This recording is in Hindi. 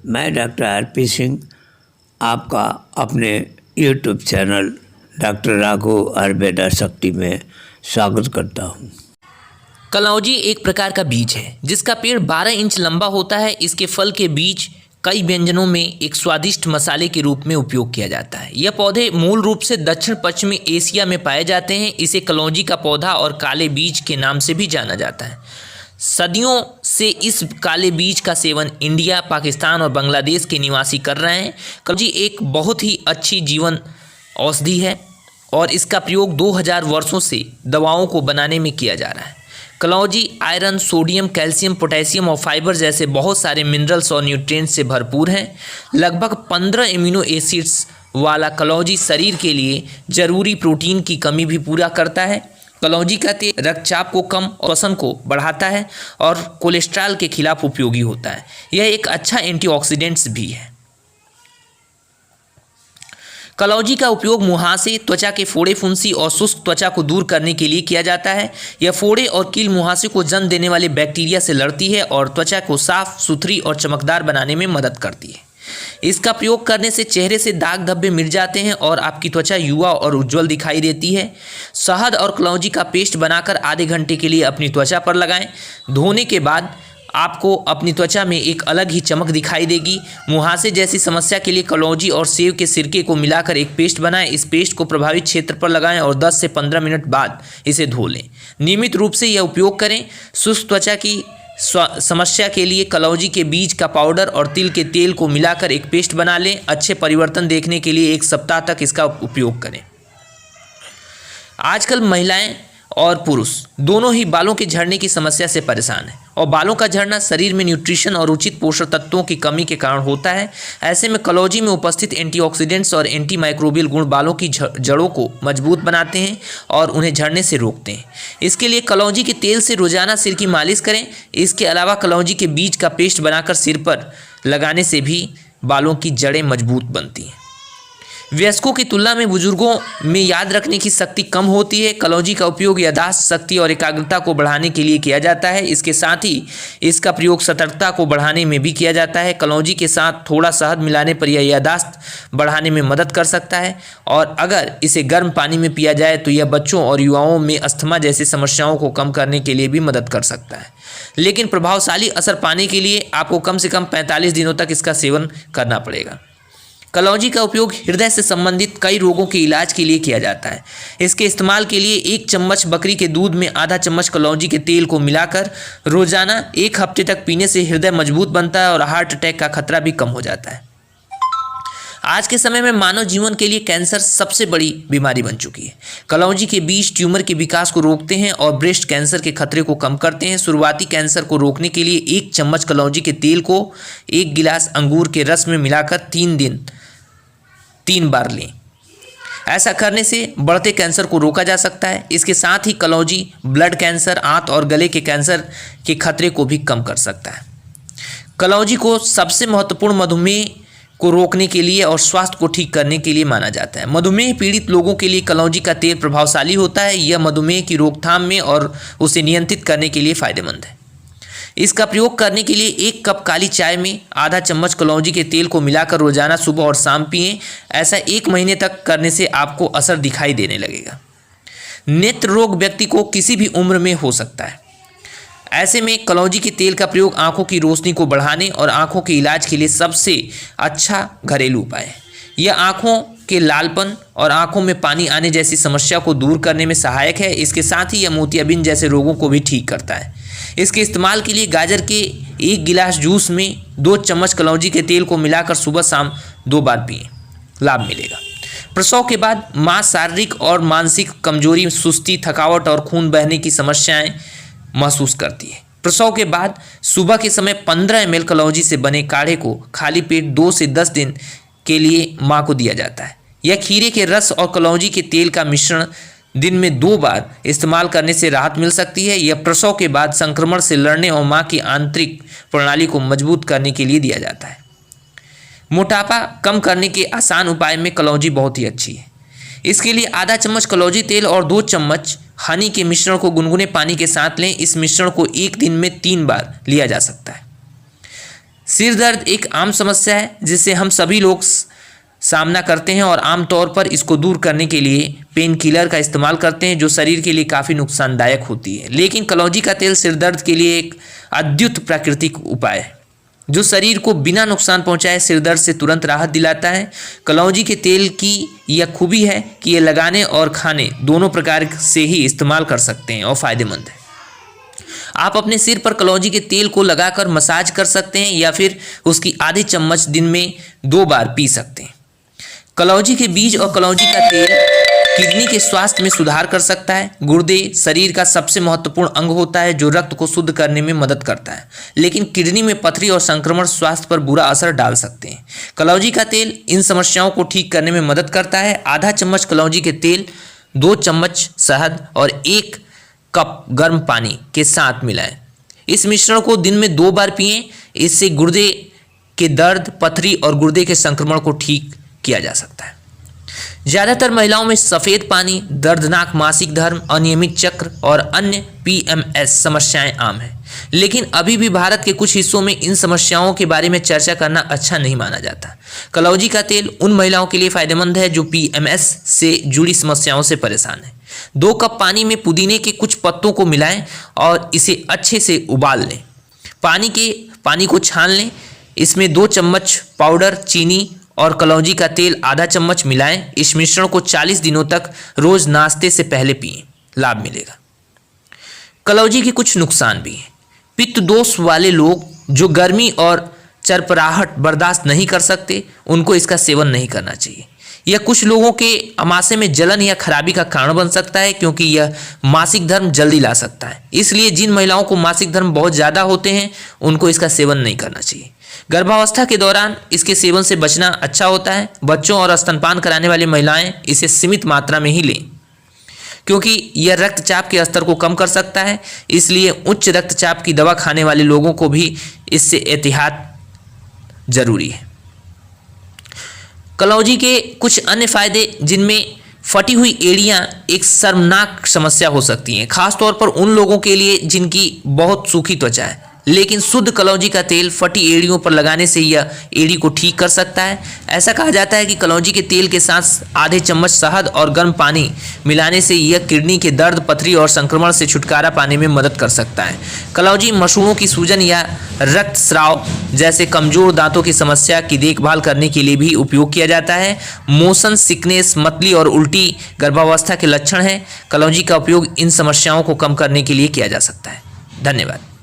मैं डॉक्टर आरपी सिंह आपका अपने YouTube channel doctor Raghav Ayurveda शक्ति में स्वागत करता हूँ। कलौंजी एक प्रकार का बीज है जिसका पेड़ 12 इंच लंबा होता है। इसके फल के बीज कई व्यंजनों में एक स्वादिष्ट मसाले के रूप में उपयोग किया जाता है। यह पौधे मूल रूप से दक्षिण पश्चिमी एशिया में पाए जाते हैं। इसे कलौंजी का पौधा और काले बीज के नाम से भी जाना जाता है। सदियों से इस काले बीज का सेवन इंडिया, पाकिस्तान और बांग्लादेश के निवासी कर रहे हैं। कलौंजी एक बहुत ही अच्छी जीवन औषधि है और इसका प्रयोग 2000 वर्षों से दवाओं को बनाने में किया जा रहा है। कलौंजी आयरन, सोडियम, कैल्शियम, पोटेशियम और फाइबर जैसे बहुत सारे मिनरल्स और न्यूट्रिएंट्स से भरपूर है। लगभग 15 एमिनो एसिड्स वाला कलौंजी शरीर के लिए जरूरी प्रोटीन की कमी भी पूरा करता है। कलौंजी का तेल रक्तचाप को कम और वजन को बढ़ाता है और कोलेस्ट्रॉल के खिलाफ उपयोगी होता है। यह एक अच्छा एंटीऑक्सीडेंट्स भी है। कलौंजी का उपयोग मुहासे, त्वचा के फोड़े, फुंसी और शुष्क त्वचा को दूर करने के लिए किया जाता है। यह फोड़े और कील मुहासे को जन्म देने वाले बैक्टीरिया से लड़ती है और त्वचा को साफ सुथरी और चमकदार बनाने में मदद करती है। इसका प्रयोग करने से चेहरे से दाग धब्बे मिट जाते हैं और आपकी त्वचा युवा और उज्ज्वल दिखाई देती है। शहद और कलौंजी का पेस्ट बनाकर आधे घंटे के लिए अपनी त्वचा पर लगाएं। धोने के बाद आपको अपनी त्वचा में एक अलग ही चमक दिखाई देगी। मुहासे जैसी समस्या के लिए कलौंजी और सेब के सिरके को मिलाकर एक पेस्ट बनाएं। इस पेस्ट को प्रभावित क्षेत्र पर लगाएं और 10 से 15 मिनट बाद इसे धो लें। नियमित रूप से यह उपयोग करें। शुष्क त्वचा की समस्या के लिए कलौंजी के बीज का पाउडर और तिल के तेल को मिलाकर एक पेस्ट बना लें। अच्छे परिवर्तन देखने के लिए 1 सप्ताह तक इसका उपयोग करें। आजकल महिलाएं और पुरुष दोनों ही बालों के झड़ने की समस्या से परेशान हैं और बालों का झड़ना शरीर में न्यूट्रिशन और उचित पोषक तत्वों की कमी के कारण होता है। ऐसे में कलौंजी में उपस्थित एंटीऑक्सीडेंट्स और एंटी माइक्रोबियल गुण बालों की जड़ों को मजबूत बनाते हैं और उन्हें झड़ने से रोकते हैं। इसके लिए कलौंजी के तेल से रोजाना सिर की मालिश करें। इसके अलावा कलौंजी के बीज का पेस्ट बनाकर सिर पर लगाने से भी बालों की जड़ें मजबूत बनती हैं। वयस्कों की तुलना में बुजुर्गों में याद रखने की शक्ति कम होती है। कलौंजी का उपयोग याददाश्त शक्ति और एकाग्रता को बढ़ाने के लिए किया जाता है। इसके साथ ही इसका प्रयोग सतर्कता को बढ़ाने में भी किया जाता है। कलौंजी के साथ थोड़ा शहद मिलाने पर यह याददाश्त बढ़ाने में मदद कर सकता है और अगर इसे गर्म पानी में पिया जाए तो यह बच्चों और युवाओं में अस्थमा जैसी समस्याओं को कम करने के लिए भी मदद कर सकता है। लेकिन प्रभावशाली असर पाने के लिए आपको कम से कम 45 दिनों तक इसका सेवन करना पड़ेगा। कलौंजी का उपयोग हृदय से संबंधित कई रोगों के इलाज के लिए किया जाता है। इसके इस्तेमाल के लिए 1 चम्मच बकरी के दूध में आधा चम्मच कलौंजी के तेल को मिलाकर रोजाना 1 हफ्ते तक पीने से हृदय मजबूत बनता है और हार्ट अटैक का खतरा भी कम हो जाता है। आज के समय में मानव जीवन के लिए कैंसर सबसे बड़ी बीमारी बन चुकी है। कलौंजी के बीज ट्यूमर के विकास को रोकते हैं और ब्रेस्ट कैंसर के खतरे को कम करते हैं। शुरुआती कैंसर को रोकने के लिए 1 चम्मच कलौंजी के तेल को 1 गिलास अंगूर के रस में मिलाकर 3 बार लें। ऐसा करने से बढ़ते कैंसर को रोका जा सकता है। इसके साथ ही कलौंजी ब्लड कैंसर, आंत और गले के कैंसर के खतरे को भी कम कर सकता है। कलौंजी को सबसे महत्वपूर्ण मधुमेह को रोकने के लिए और स्वास्थ्य को ठीक करने के लिए माना जाता है। मधुमेह पीड़ित लोगों के लिए कलौंजी का तेल प्रभावशाली होता है। यह मधुमेह की रोकथाम में और उसे नियंत्रित करने के लिए फायदेमंद है। इसका प्रयोग करने के लिए 1 कप काली चाय में आधा चम्मच कलौंजी के तेल को मिलाकर रोजाना सुबह और शाम पिएं। ऐसा 1 महीने तक करने से आपको असर दिखाई देने लगेगा। नेत्र रोग व्यक्ति को किसी भी उम्र में हो सकता है। ऐसे में कलौंजी के तेल का प्रयोग आंखों की रोशनी को बढ़ाने और आंखों के इलाज के लिए सबसे अच्छा घरेलू उपाय है। यह आंखों के लालपन और आंखों में पानी आने जैसी समस्या को दूर करने में सहायक है। इसके साथ ही यह मोतियाबिंद जैसे रोगों को भी ठीक करता है। इसके इस्तेमाल के लिए गाजर के 1 गिलास जूस में 2 चम्मच कलौंजी के तेल को मिलाकर सुबह शाम 2 बार पिएं, लाभ मिलेगा। प्रसव के बाद मां शारीरिक और मानसिक कमजोरी, सुस्ती, थकावट और खून बहने की समस्याएं महसूस करती है। प्रसव के बाद सुबह के समय 15 ml कलौंजी से बने काढ़े को खाली पेट 2 से 10 दिन के लिए मां को दिया जाता है। यह खीरे के रस और कलौंजी के तेल का मिश्रण दिन में 2 बार इस्तेमाल करने से राहत मिल सकती है। यह प्रसव के बाद संक्रमण से लड़ने और मां की आंतरिक प्रणाली को मजबूत करने के लिए दिया जाता है। मोटापा कम करने के आसान उपाय में कलौंजी बहुत ही अच्छी है। इसके लिए आधा चम्मच कलौंजी तेल और 2 चम्मच हनी के मिश्रण को गुनगुने पानी के साथ लें। इस मिश्रण को 1 दिन में 3 बार लिया जा सकता है। सिर दर्द एक आम समस्या है जिससे हम सभी लोग सामना करते हैं और आमतौर पर इसको दूर करने के लिए पेन किलर का इस्तेमाल करते हैं जो शरीर के लिए काफ़ी नुकसानदायक होती है। लेकिन कलौंजी का तेल सिर दर्द के लिए एक अद्भुत प्राकृतिक उपाय है जो शरीर को बिना नुकसान पहुंचाए सिर दर्द से तुरंत राहत दिलाता है। कलौंजी के तेल की यह खूबी है कि ये लगाने और खाने दोनों प्रकार से ही इस्तेमाल कर सकते हैं और फ़ायदेमंद है। आप अपने सिर पर कलौंजी के तेल को लगाकर मसाज कर सकते हैं या फिर उसकी आधी चम्मच दिन में 2 बार पी सकते हैं। कलौंजी के बीज और कलौंजी का तेल किडनी के स्वास्थ्य में सुधार कर सकता है। गुर्दे शरीर का सबसे महत्वपूर्ण अंग होता है जो रक्त को शुद्ध करने में मदद करता है, लेकिन किडनी में पथरी और संक्रमण स्वास्थ्य पर बुरा असर डाल सकते हैं। कलौंजी का तेल इन समस्याओं को ठीक करने में मदद करता है। आधा चम्मच कलौंजी के तेल 2 चम्मच शहद और 1 कप गर्म पानी के साथ मिलाएं। इस मिश्रण को दिन में 2 बार पिएं। इससे गुर्दे के दर्द, पथरी और गुर्दे के संक्रमण को ठीक किया जा सकता है। ज़्यादातर महिलाओं में सफ़ेद पानी, दर्दनाक मासिक धर्म, अनियमित चक्र और अन्य PMS समस्याएं आम हैं, लेकिन अभी भी भारत के कुछ हिस्सों में इन समस्याओं के बारे में चर्चा करना अच्छा नहीं माना जाता। कलौंजी का तेल उन महिलाओं के लिए फ़ायदेमंद है जो PMS से जुड़ी समस्याओं से परेशान हैं। 2 कप पानी में पुदीने के कुछ पत्तों को मिलाएं और इसे अच्छे से उबाल लें। पानी को छान लें। इसमें 2 चम्मच पाउडर चीनी और कलौंजी का तेल आधा चम्मच मिलाएं। इस मिश्रण को 40 दिनों तक रोज नाश्ते से पहले पिएं, लाभ मिलेगा। कलौंजी के कुछ नुकसान भी हैं। पित्त दोष वाले लोग जो गर्मी और चरपराहट बर्दाश्त नहीं कर सकते, उनको इसका सेवन नहीं करना चाहिए। यह कुछ लोगों के अमाशय में जलन या खराबी का कारण बन सकता है क्योंकि यह मासिक धर्म जल्दी ला सकता है। इसलिए जिन महिलाओं को मासिक धर्म बहुत ज़्यादा होते हैं उनको इसका सेवन नहीं करना चाहिए। गर्भावस्था के दौरान इसके सेवन से बचना अच्छा होता है। बच्चों और स्तनपान कराने वाली महिलाएं इसे सीमित मात्रा में ही लें क्योंकि यह रक्तचाप के स्तर को कम कर सकता है। इसलिए उच्च रक्तचाप की दवा खाने वाले लोगों को भी इससे एहतियात जरूरी है। कलौंजी के कुछ अन्य फायदे जिनमें फटी हुई एड़ियाँ एक शर्मनाक समस्या हो सकती हैं, खासतौर पर उन लोगों के लिए जिनकी बहुत सूखी त्वचा है। लेकिन शुद्ध कलौंजी का तेल फटी एड़ियों पर लगाने से यह एड़ी को ठीक कर सकता है। ऐसा कहा जाता है कि कलौंजी के तेल के साथ आधे चम्मच शहद और गर्म पानी मिलाने से यह किडनी के दर्द, पथरी और संक्रमण से छुटकारा पाने में मदद कर सकता है। कलौंजी मसूड़ों की सूजन या रक्तस्राव जैसे कमजोर दांतों की समस्या की देखभाल करने के लिए भी उपयोग किया जाता है। मोशन सिकनेस, मतली और उल्टी गर्भावस्था के लक्षण हैं। कलौंजी का उपयोग इन समस्याओं को कम करने के लिए किया जा सकता है। धन्यवाद।